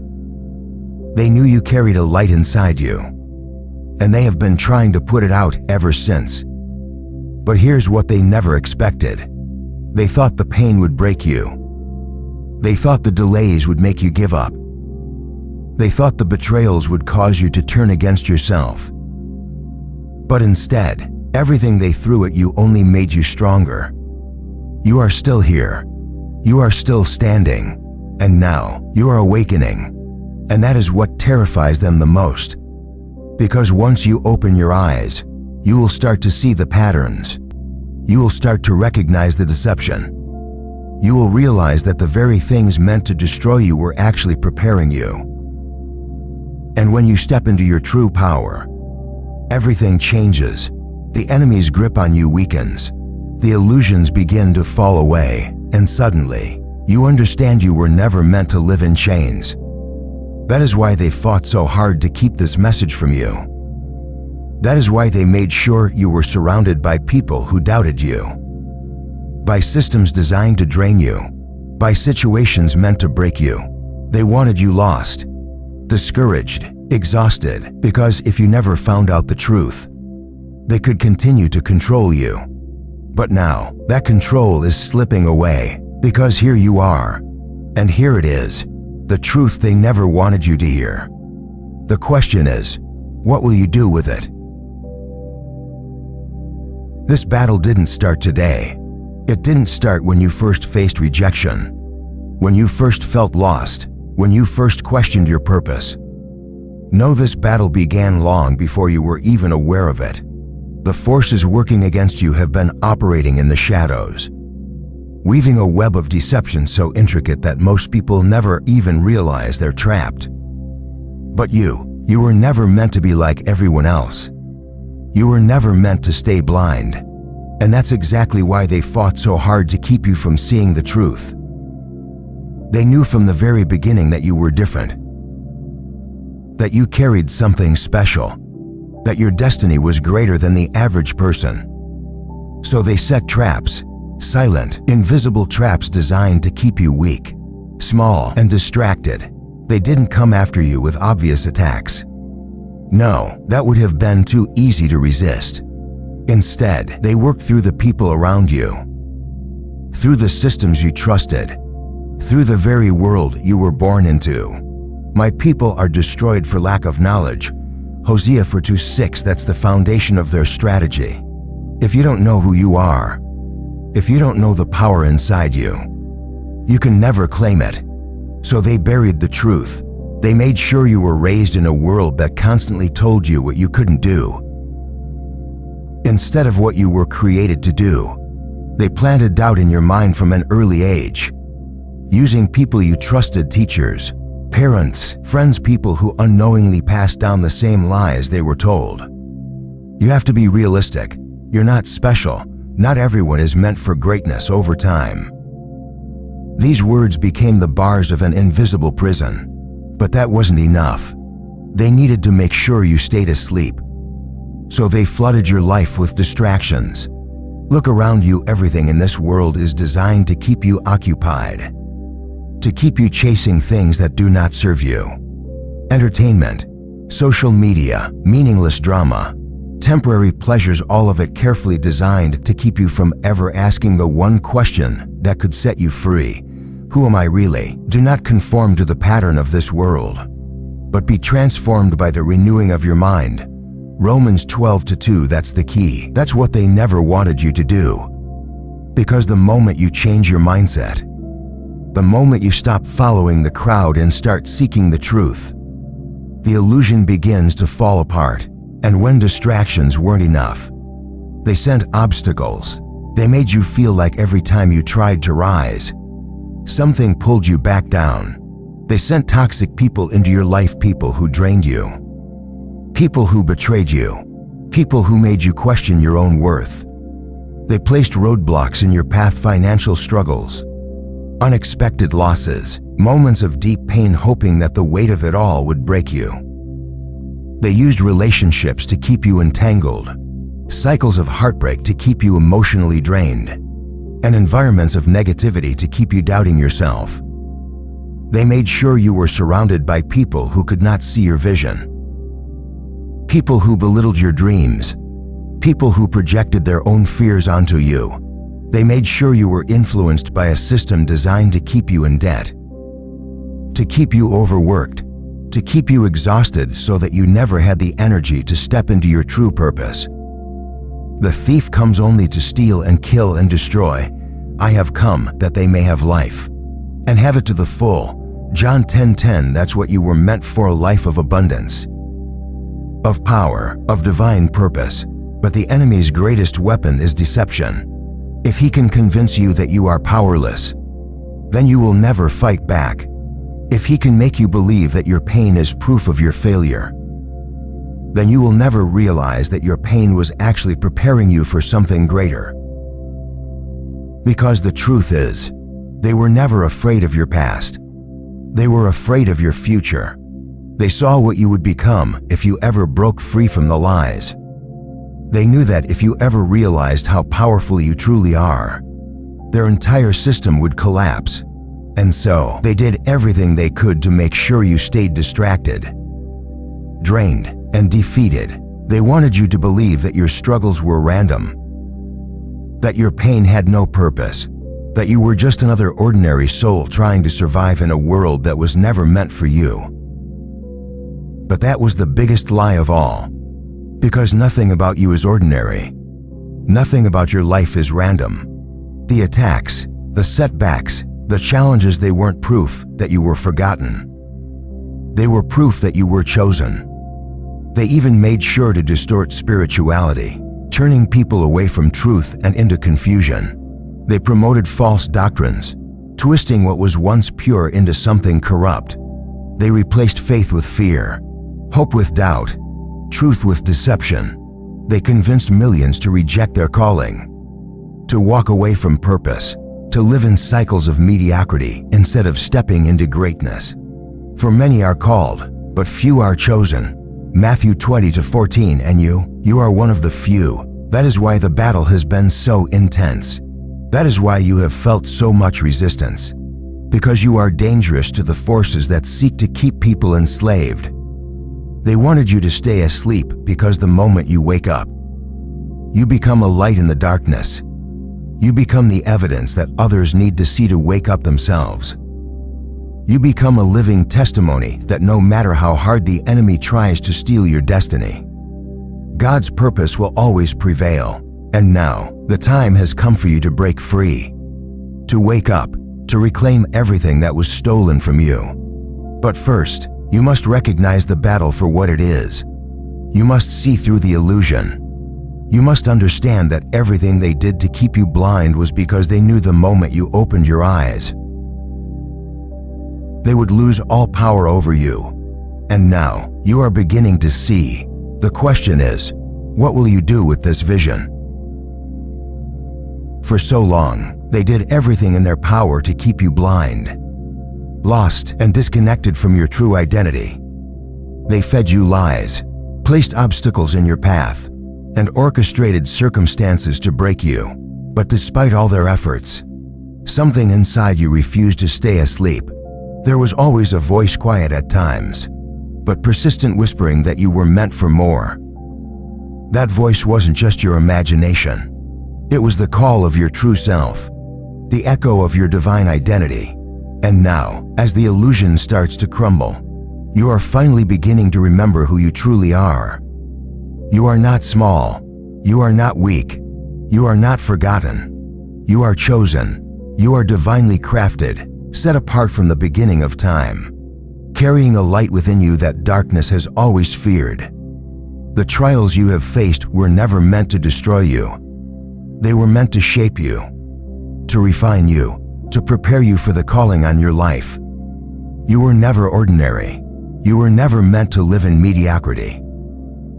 They knew you carried a light inside you, and they have been trying to put it out ever since. But here's what they never expected. They thought the pain would break you. They thought the delays would make you give up. They thought the betrayals would cause you to turn against yourself. But instead, everything they threw at you only made you stronger. You are still here. You are still standing. And now, you are awakening. And that is what terrifies them the most. Because once you open your eyes, you will start to see the patterns. You will start to recognize the deception. You will realize that the very things meant to destroy you were actually preparing you. And when you step into your true power, everything changes. The enemy's grip on you weakens. The illusions begin to fall away, and suddenly, you understand you were never meant to live in chains. That is why they fought so hard to keep this message from you. That is why they made sure you were surrounded by people who doubted you, by systems designed to drain you, by situations meant to break you. They wanted you lost, discouraged, exhausted, because if you never found out the truth, they could continue to control you. But now, that control is slipping away, because here you are, and here it is, the truth they never wanted you to hear. The question is, what will you do with it? This battle didn't start today. It didn't start when you first faced rejection, when you first felt lost, when you first questioned your purpose. No, this battle began long before you were even aware of it. The forces working against you have been operating in the shadows, weaving a web of deception so intricate that most people never even realize they're trapped. But you were never meant to be like everyone else. You were never meant to stay blind. And that's exactly why they fought so hard to keep you from seeing the truth. They knew from the very beginning that you were different, that you carried something special, that your destiny was greater than the average person. So they set traps, silent, invisible traps designed to keep you weak, small, and distracted. They didn't come after you with obvious attacks. No, that would have been too easy to resist. Instead, they worked through the people around you, through the systems you trusted, through the very world you were born into. My people are destroyed for lack of knowledge. Hosea 4:2-6, that's the foundation of their strategy. If you don't know who you are, if you don't know the power inside you, you can never claim it. So they buried the truth. They made sure you were raised in a world that constantly told you what you couldn't do, instead of what you were created to do. They planted doubt in your mind from an early age, using people you trusted, teachers, parents, friends, people who unknowingly passed down the same lies they were told. You have to be realistic. You're not special. Not everyone is meant for greatness. Over time, these words became the bars of an invisible prison. But that wasn't enough. They needed to make sure you stayed asleep. So they flooded your life with distractions. Look around you. Everything in this world is designed to keep you occupied, to keep you chasing things that do not serve you. Entertainment, social media, meaningless drama, temporary pleasures, all of it carefully designed to keep you from ever asking the one question that could set you free. Who am I really? Do not conform to the pattern of this world, but be transformed by the renewing of your mind. Romans 12:2, that's the key. That's what they never wanted you to do. Because the moment you change your mindset, the moment you stop following the crowd and start seeking the truth, the illusion begins to fall apart. And when distractions weren't enough, they sent obstacles. They made you feel like every time you tried to rise, something pulled you back down. They sent toxic people into your life, people who drained you, people who betrayed you, people who made you question your own worth. They placed roadblocks in your path, financial struggles, unexpected losses, moments of deep pain, hoping that the weight of it all would break you. They used relationships to keep you entangled, cycles of heartbreak to keep you emotionally drained, and environments of negativity to keep you doubting yourself. They made sure you were surrounded by people who could not see your vision, people who belittled your dreams, people who projected their own fears onto you. They made sure you were influenced by a system designed to keep you in debt, to keep you overworked, to keep you exhausted so that you never had the energy to step into your true purpose. The thief comes only to steal and kill and destroy. I have come that they may have life, and have it to the full. John 10:10, that's what you were meant for, a life of abundance, of power, of divine purpose. But the enemy's greatest weapon is deception. If he can convince you that you are powerless, then you will never fight back. If he can make you believe that your pain is proof of your failure, then you will never realize that your pain was actually preparing you for something greater. Because the truth is, they were never afraid of your past. They were afraid of your future. They saw what you would become if you ever broke free from the lies. They knew that if you ever realized how powerful you truly are, their entire system would collapse. And so, they did everything they could to make sure you stayed distracted, drained, and defeated. They wanted you to believe that your struggles were random, that your pain had no purpose, that you were just another ordinary soul trying to survive in a world that was never meant for you. But that was the biggest lie of all, because nothing about you is ordinary. Nothing about your life is random. The attacks, the setbacks, the challenges, they weren't proof that you were forgotten. They were proof that you were chosen. They even made sure to distort spirituality, turning people away from truth and into confusion. They promoted false doctrines, twisting what was once pure into something corrupt. They replaced faith with fear, hope with doubt, truth with deception. They convinced millions to reject their calling, to walk away from purpose, to live in cycles of mediocrity instead of stepping into greatness. For many are called, but few are chosen. Matthew 20:14, and you are one of the few. That is why the battle has been so intense. That is why you have felt so much resistance. Because you are dangerous to the forces that seek to keep people enslaved. They wanted you to stay asleep because the moment you wake up, you become a light in the darkness. You become the evidence that others need to see to wake up themselves. You become a living testimony that no matter how hard the enemy tries to steal your destiny, God's purpose will always prevail. And now, the time has come for you to break free, to wake up, to reclaim everything that was stolen from you. But first, you must recognize the battle for what it is. You must see through the illusion. You must understand that everything they did to keep you blind was because they knew the moment you opened your eyes, they would lose all power over you. And now, you are beginning to see. The question is, what will you do with this vision? For so long, they did everything in their power to keep you blind, lost and disconnected from your true identity. They fed you lies, placed obstacles in your path, and orchestrated circumstances to break you. But despite all their efforts, something inside you refused to stay asleep. There was always a voice, quiet at times, but persistent, whispering that you were meant for more. That voice wasn't just your imagination. It was the call of your true self, the echo of your divine identity. And now, as the illusion starts to crumble, you are finally beginning to remember who you truly are. You are not small. You are not weak. You are not forgotten. You are chosen. You are divinely crafted, set apart from the beginning of time, carrying a light within you that darkness has always feared. The trials you have faced were never meant to destroy you. They were meant to shape you, to refine you, to prepare you for the calling on your life. You were never ordinary. You were never meant to live in mediocrity,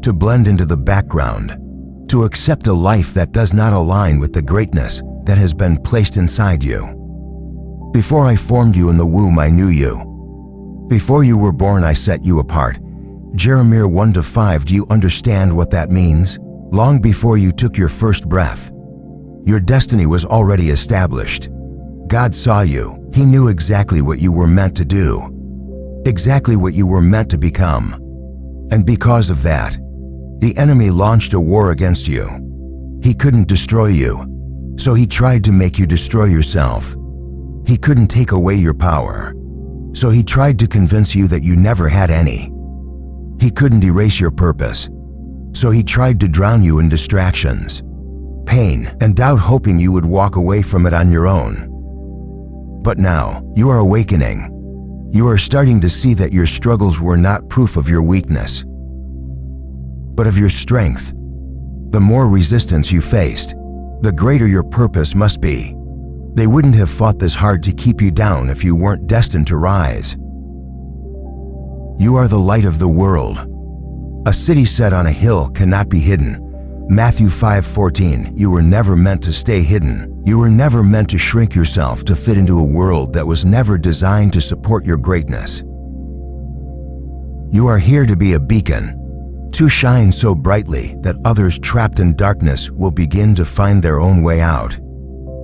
to blend into the background, to accept a life that does not align with the greatness that has been placed inside you. Before I formed you in the womb, I knew you. Before you were born, I set you apart. Jeremiah 1-5. Do you understand what that means? Long before you took your first breath, your destiny was already established. God saw you. He knew exactly what you were meant to do, exactly what you were meant to become. And because of that, the enemy launched a war against you. He couldn't destroy you, so he tried to make you destroy yourself. He couldn't take away your power, so he tried to convince you that you never had any. He couldn't erase your purpose, so he tried to drown you in distractions, pain, and doubt, hoping you would walk away from it on your own. But now, you are awakening. You are starting to see that your struggles were not proof of your weakness, but of your strength. The more resistance you faced, the greater your purpose must be. They wouldn't have fought this hard to keep you down if you weren't destined to rise. You are the light of the world. A city set on a hill cannot be hidden. Matthew 5:14. You were never meant to stay hidden. You were never meant to shrink yourself to fit into a world that was never designed to support your greatness. You are here to be a beacon, to shine so brightly that others trapped in darkness will begin to find their own way out.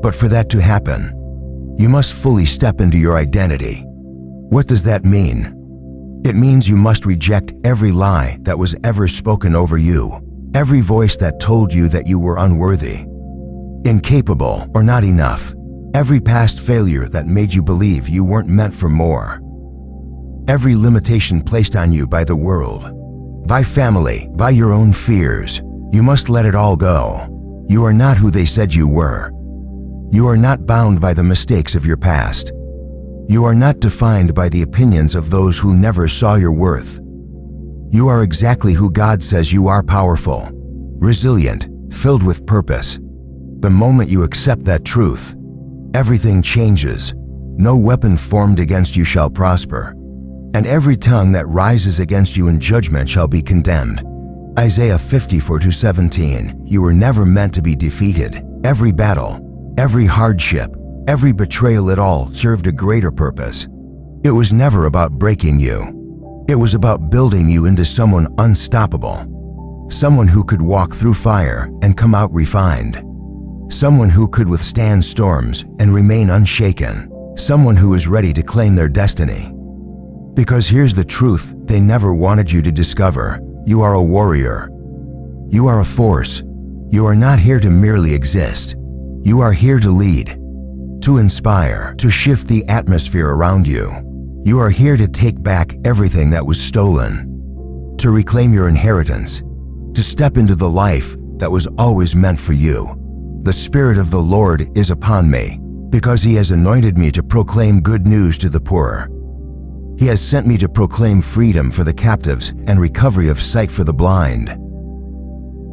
But for that to happen, you must fully step into your identity. What does that mean? It means you must reject every lie that was ever spoken over you, every voice that told you that you were unworthy, incapable, or not enough, every past failure that made you believe you weren't meant for more, every limitation placed on you by the world, by family, by your own fears. You must let it all go. You are not who they said you were. You are not bound by the mistakes of your past. You are not defined by the opinions of those who never saw your worth. You are exactly who God says you are: powerful, resilient, filled with purpose. The moment you accept that truth, everything changes. No weapon formed against you shall prosper, and every tongue that rises against you in judgment shall be condemned. Isaiah 54:17. You were never meant to be defeated. Every battle, every hardship, every betrayal, it all served a greater purpose. It was never about breaking you. It was about building you into someone unstoppable, someone who could walk through fire and come out refined, someone who could withstand storms and remain unshaken, someone who is ready to claim their destiny. Because here's the truth they never wanted you to discover: you are a warrior. You are a force. You are not here to merely exist. You are here to lead, to inspire, to shift the atmosphere around you. You are here to take back everything that was stolen, to reclaim your inheritance, to step into the life that was always meant for you. The Spirit of the Lord is upon me, because He has anointed me to proclaim good news to the poor. He has sent me to proclaim freedom for the captives and recovery of sight for the blind.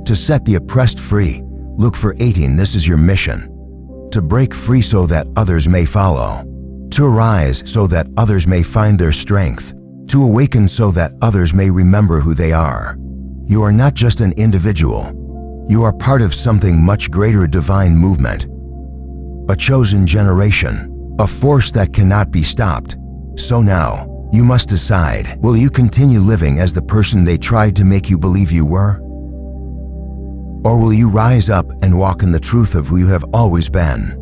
To set the oppressed free. Luke 4:18. This is your mission. To break free so that others may follow. To arise so that others may find their strength. To awaken so that others may remember who they are. You are not just an individual. You are part of something much greater, a divine movement. A chosen generation. A force that cannot be stopped. So now, you must decide, will you continue living as the person they tried to make you believe you were? Or will you rise up and walk in the truth of who you have always been?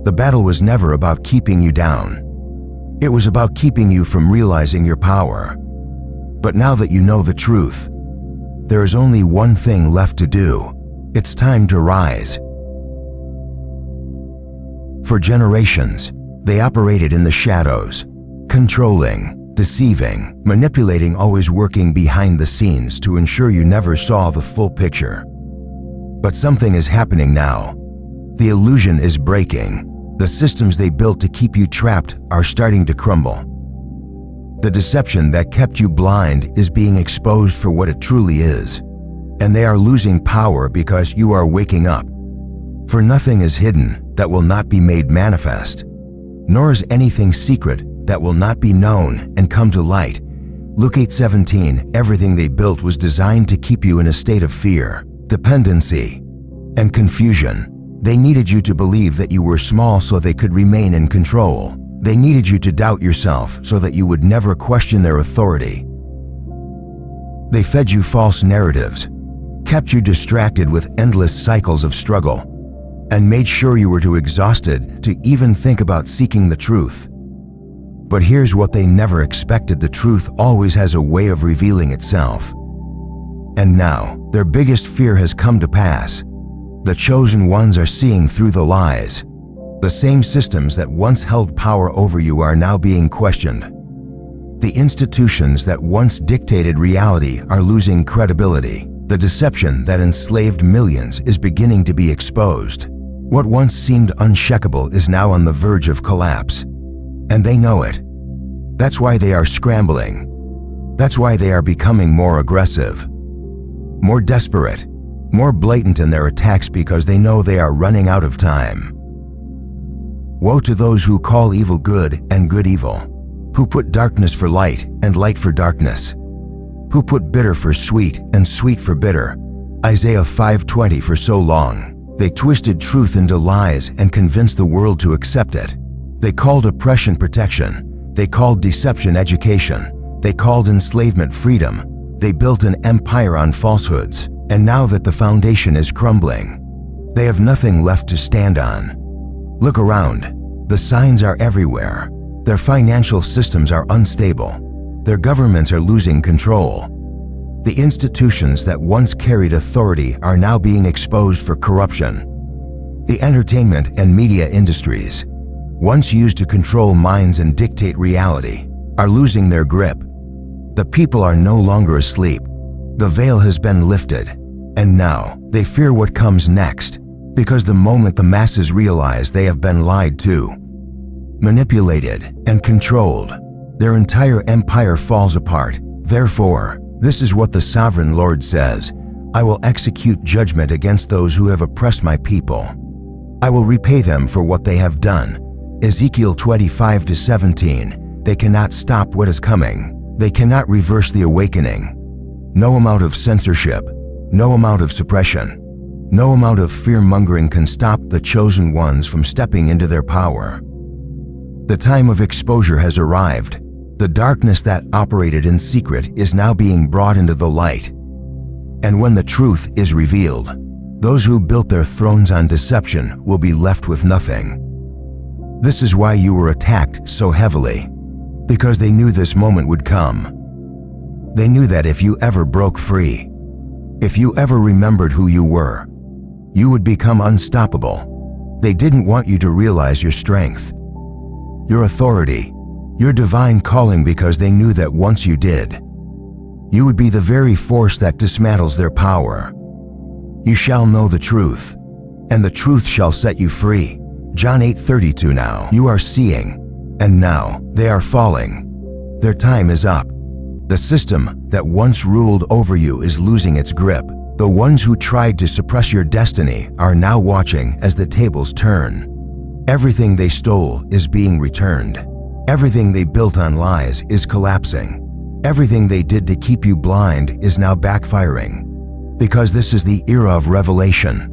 The battle was never about keeping you down. It was about keeping you from realizing your power. But now that you know the truth, there is only one thing left to do. It's time to rise. For generations, they operated in the shadows, controlling, deceiving, manipulating, always working behind the scenes to ensure you never saw the full picture. But something is happening now. The illusion is breaking. The systems they built to keep you trapped are starting to crumble. The deception that kept you blind is being exposed for what it truly is. And they are losing power because you are waking up. For nothing is hidden that will not be made manifest, nor is anything secret that will not be known and come to light. Luke 8:17. Everything they built was designed to keep you in a state of fear, dependency, and confusion. They needed you to believe that you were small so they could remain in control. They needed you to doubt yourself so that you would never question their authority. They fed you false narratives, kept you distracted with endless cycles of struggle, and made sure you were too exhausted to even think about seeking the truth. But here's what they never expected: the truth always has a way of revealing itself. And now, their biggest fear has come to pass. The chosen ones are seeing through the lies. The same systems that once held power over you are now being questioned. The institutions that once dictated reality are losing credibility. The deception that enslaved millions is beginning to be exposed. What once seemed unshakable is now on the verge of collapse. And they know it. That's why they are scrambling. That's why they are becoming more aggressive, more desperate, more blatant in their attacks, because they know they are running out of time. Woe to those who call evil good and good evil, who put darkness for light and light for darkness, who put bitter for sweet and sweet for bitter. Isaiah 5:20. For so long, they twisted truth into lies and convinced the world to accept it. They called oppression protection. They called deception education. They called enslavement freedom. They built an empire on falsehoods. And now that the foundation is crumbling, they have nothing left to stand on. Look around. The signs are everywhere. Their financial systems are unstable. Their governments are losing control. The institutions that once carried authority are now being exposed for corruption. The entertainment and media industries, once used to control minds and dictate reality, are losing their grip. The people are no longer asleep. The veil has been lifted, and now they fear what comes next, because the moment the masses realize they have been lied to, manipulated, and controlled, their entire empire falls apart. Therefore, this is what the Sovereign Lord says: I will execute judgment against those who have oppressed my people. I will repay them for what they have done. Ezekiel 25:17. They cannot stop what is coming. They cannot reverse the awakening. No amount of censorship, no amount of suppression, no amount of fear-mongering can stop the chosen ones from stepping into their power. The time of exposure has arrived. The darkness that operated in secret is now being brought into the light. And when the truth is revealed, those who built their thrones on deception will be left with nothing. This is why you were attacked so heavily, because they knew this moment would come. They knew that if you ever broke free, if you ever remembered who you were, you would become unstoppable. They didn't want you to realize your strength, your authority, your divine calling, because they knew that once you did, you would be the very force that dismantles their power. You shall know the truth, and the truth shall set you free. John 8:32. Now you are seeing, and now they are falling. Their time is up. The system that once ruled over you is losing its grip. The ones who tried to suppress your destiny are now watching as the tables turn. Everything they stole is being returned. Everything they built on lies is collapsing. Everything they did to keep you blind is now backfiring. Because this is the era of revelation.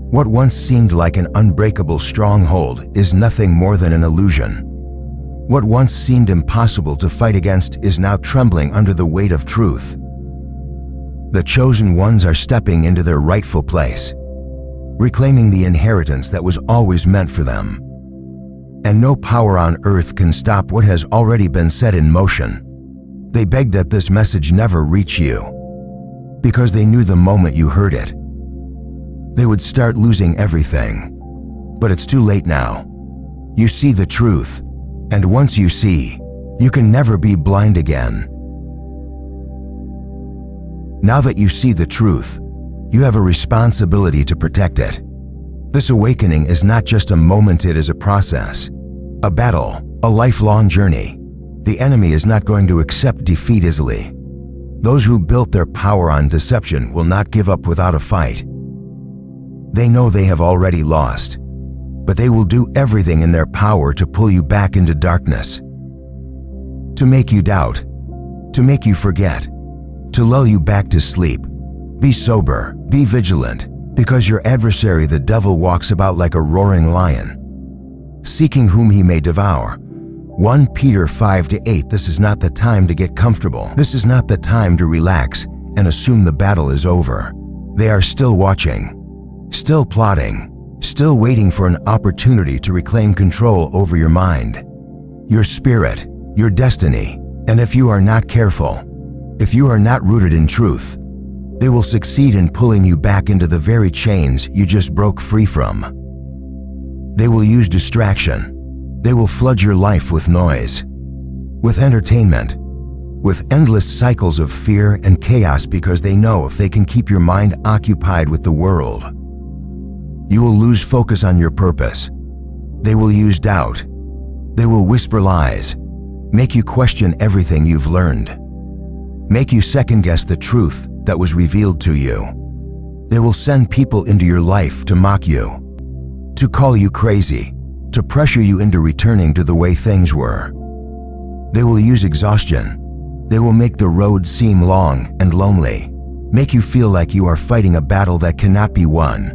What once seemed like an unbreakable stronghold is nothing more than an illusion. What once seemed impossible to fight against is now trembling under the weight of truth. The chosen ones are stepping into their rightful place, reclaiming the inheritance that was always meant for them. And no power on earth can stop what has already been set in motion. They begged that this message never reach you, because they knew the moment you heard it, they would start losing everything. But it's too late now. You see the truth, and once you see, you can never be blind again. Now that you see the truth, you have a responsibility to protect it. This awakening is not just a moment, it is a process, a battle, a lifelong journey. The enemy is not going to accept defeat easily. Those who built their power on deception will not give up without a fight. They know they have already lost, but they will do everything in their power to pull you back into darkness, to make you doubt, to make you forget, to lull you back to sleep. Be sober, be vigilant, because your adversary the devil walks about like a roaring lion, seeking whom he may devour. 1 Peter 5-8. This is not the time to get comfortable. This is not the time to relax and assume the battle is over. They are still watching, still plotting, still waiting for an opportunity to reclaim control over your mind, your spirit, your destiny. And if you are not careful, if you are not rooted in truth, they will succeed in pulling you back into the very chains you just broke free from. They will use distraction. They will flood your life with noise, with entertainment, with endless cycles of fear and chaos, because they know if they can keep your mind occupied with the world, you will lose focus on your purpose. They will use doubt. They will whisper lies, make you question everything you've learned, make you second-guess the truth that was revealed to you. They will send people into your life to mock you, to call you crazy, to pressure you into returning to the way things were. They will use exhaustion. They will make the road seem long and lonely, make you feel like you are fighting a battle that cannot be won.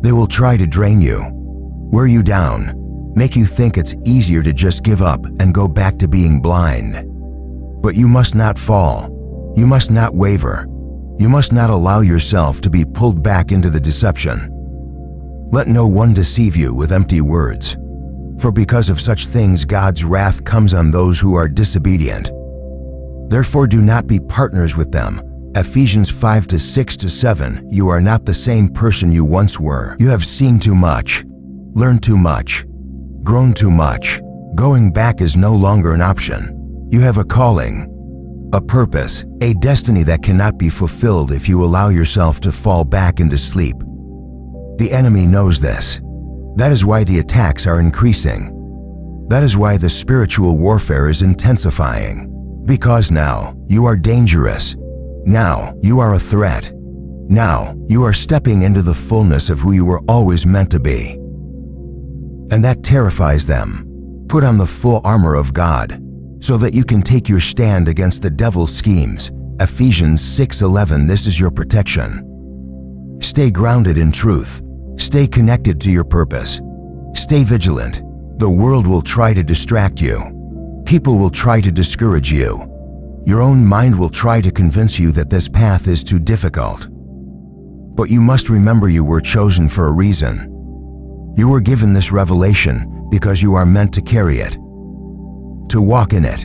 They will try to drain you, wear you down, make you think it's easier to just give up and go back to being blind. But you must not fall. You must not waver. You must not allow yourself to be pulled back into the deception. Let no one deceive you with empty words, for because of such things God's wrath comes on those who are disobedient. Therefore do not be partners with them. Ephesians 5-6-7. You are not the same person you once were. You have seen too much, learned too much, grown too much. Going back is no longer an option. You have a calling, a purpose, a destiny that cannot be fulfilled if you allow yourself to fall back into sleep. The enemy knows this. That is why the attacks are increasing. That is why the spiritual warfare is intensifying. Because now you are dangerous. Now you are a threat. Now you are stepping into the fullness of who you were always meant to be. And that terrifies them. Put on the full armor of God, so that you can take your stand against the devil's schemes. Ephesians 6:11. This is your protection. Stay grounded in truth. Stay connected to your purpose. Stay vigilant. The world will try to distract you. People will try to discourage you. Your own mind will try to convince you that this path is too difficult. But you must remember you were chosen for a reason. You were given this revelation because you are meant to carry it, to walk in it,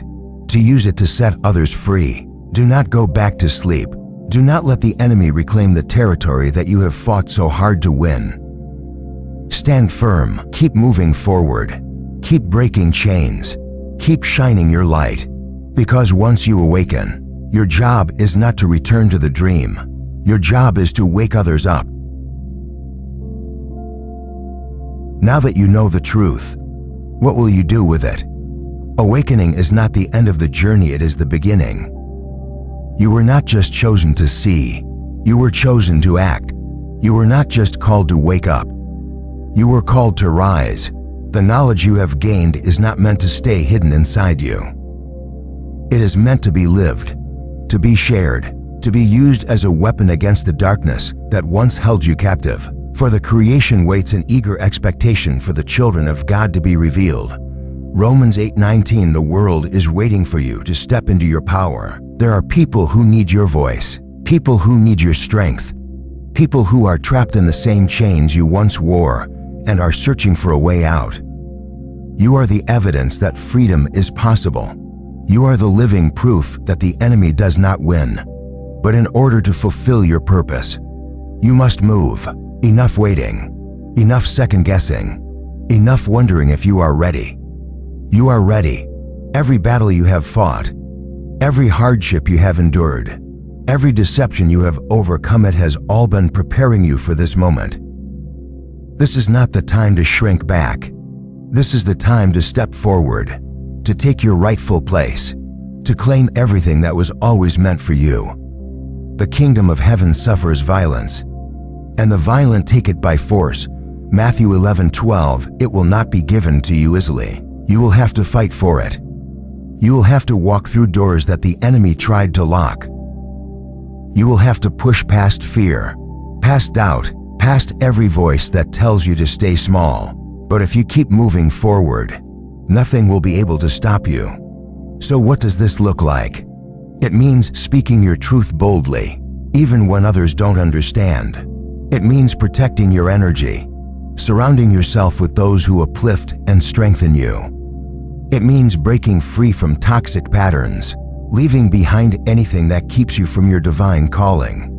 to use it to set others free. Do not go back to sleep. Do not let the enemy reclaim the territory that you have fought so hard to win. Stand firm. Keep moving forward. Keep breaking chains. Keep shining your light. Because once you awaken, your job is not to return to the dream. Your job is to wake others up. Now that you know the truth, what will you do with it? Awakening is not the end of the journey, it is the beginning. You were not just chosen to see, you were chosen to act. You were not just called to wake up, you were called to rise. The knowledge you have gained is not meant to stay hidden inside you. It is meant to be lived, to be shared, to be used as a weapon against the darkness that once held you captive. For the creation waits in eager expectation for the children of God to be revealed. Romans 8:19. The world is waiting for you to step into your power. There are people who need your voice, people who need your strength, people who are trapped in the same chains you once wore and are searching for a way out. You are the evidence that freedom is possible. You are the living proof that the enemy does not win. But in order to fulfill your purpose, you must move. Enough waiting, enough second-guessing, enough wondering if you are ready. You are ready. Every battle you have fought, every hardship you have endured, every deception you have overcome, it has all been preparing you for this moment. This is not the time to shrink back. This is the time to step forward, to take your rightful place, to claim everything that was always meant for you. The kingdom of heaven suffers violence, and the violent take it by force. Matthew 11:12. It will not be given to you easily. You will have to fight for it. You will have to walk through doors that the enemy tried to lock. You will have to push past fear, past doubt, past every voice that tells you to stay small. But if you keep moving forward, nothing will be able to stop you. So what does this look like? It means speaking your truth boldly, even when others don't understand. It means protecting your energy, surrounding yourself with those who uplift and strengthen you. It means breaking free from toxic patterns, leaving behind anything that keeps you from your divine calling.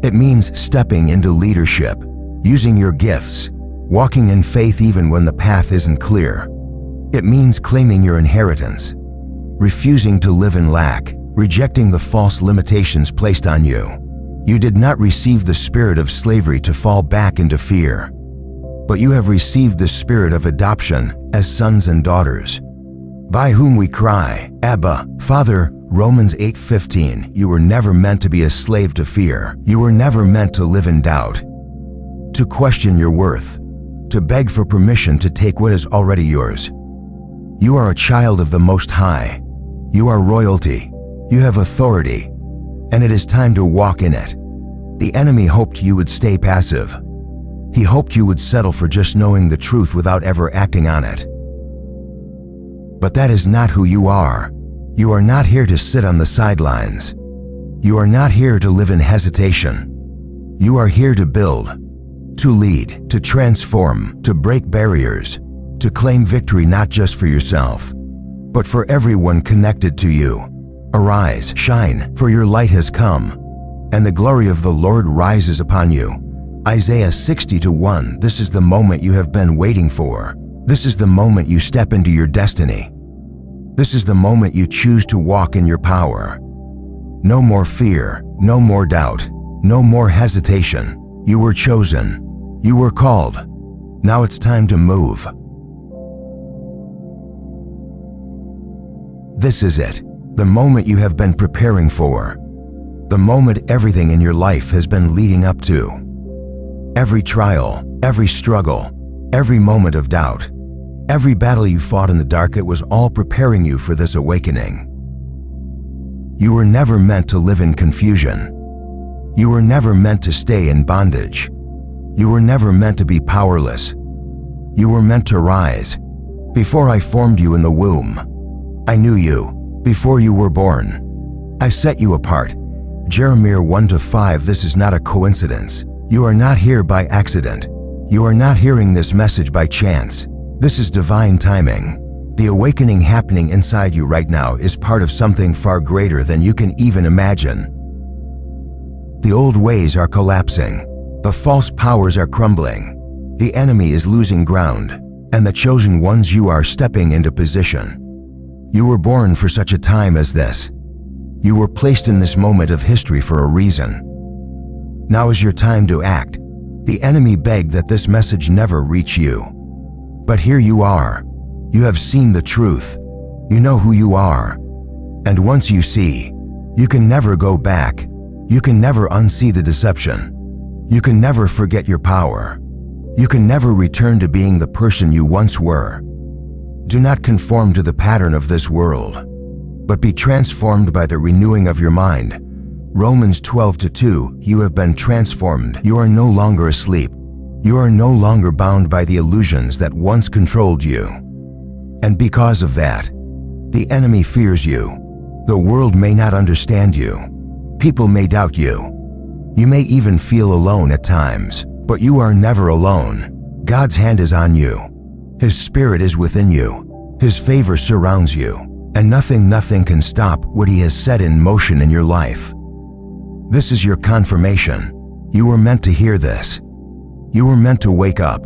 It means stepping into leadership, using your gifts, walking in faith even when the path isn't clear. It means claiming your inheritance, refusing to live in lack, rejecting the false limitations placed on you. You did not receive the spirit of slavery to fall back into fear, but you have received the spirit of adoption as sons and daughters, by whom we cry, Abba, Father. Romans 8:15. You were never meant to be a slave to fear. You were never meant to live in doubt, to question your worth, to beg for permission to take what is already yours. You are a child of the Most High. You are royalty. You have authority, and it is time to walk in it. The enemy hoped you would stay passive. He hoped you would settle for just knowing the truth without ever acting on it. But that is not who you are. You are not here to sit on the sidelines. You are not here to live in hesitation. You are here to build, to lead, to transform, to break barriers, to claim victory not just for yourself, but for everyone connected to you. Arise, shine, for your light has come, and the glory of the Lord rises upon you. Isaiah 60:1. This is the moment you have been waiting for. This is the moment you step into your destiny. This is the moment you choose to walk in your power. No more fear, no more doubt, no more hesitation. You were chosen. You were called. Now it's time to move. This is it, the moment you have been preparing for. The moment everything in your life has been leading up to. Every trial, every struggle, every moment of doubt, every battle you fought in the dark, it was all preparing you for this awakening. You were never meant to live in confusion. You were never meant to stay in bondage. You were never meant to be powerless. You were meant to rise. Before I formed you in the womb, I knew you. Before you were born, I set you apart. Jeremiah 1-5. This is not a coincidence. You are not here by accident. You are not hearing this message by chance. This is divine timing. The awakening happening inside you right now is part of something far greater than you can even imagine. The old ways are collapsing. The false powers are crumbling. The enemy is losing ground, and the chosen ones, you are stepping into position. You were born for such a time as this. You were placed in this moment of history for a reason. Now is your time to act. The enemy begged that this message never reach you. But here you are. You have seen the truth. You know who you are. And once you see, you can never go back. You can never unsee the deception. You can never forget your power. You can never return to being the person you once were. Do not conform to the pattern of this world, but be transformed by the renewing of your mind. Romans 12:2, you have been transformed. You are no longer asleep. You are no longer bound by the illusions that once controlled you. And because of that, the enemy fears you. The world may not understand you. People may doubt you. You may even feel alone at times, but you are never alone. God's hand is on you. His Spirit is within you. His favor surrounds you, and nothing can stop what He has set in motion in your life. This is your confirmation. You were meant to hear this. You were meant to wake up.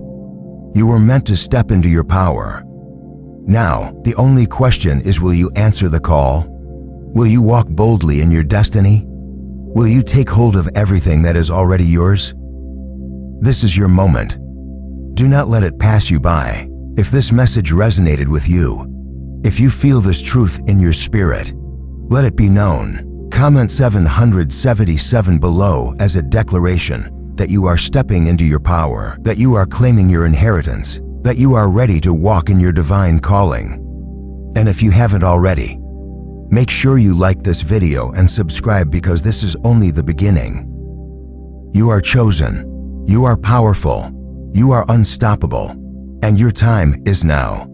You were meant to step into your power. Now, the only question is, will you answer the call? Will you walk boldly in your destiny? Will you take hold of everything that is already yours? This is your moment. Do not let it pass you by. If this message resonated with you, if you feel this truth in your spirit, let it be known. Comment 777 below as a declaration that you are stepping into your power, that you are claiming your inheritance, that you are ready to walk in your divine calling. And if you haven't already, make sure you like this video and subscribe, because this is only the beginning. You are chosen. You are powerful. You are unstoppable. And your time is now.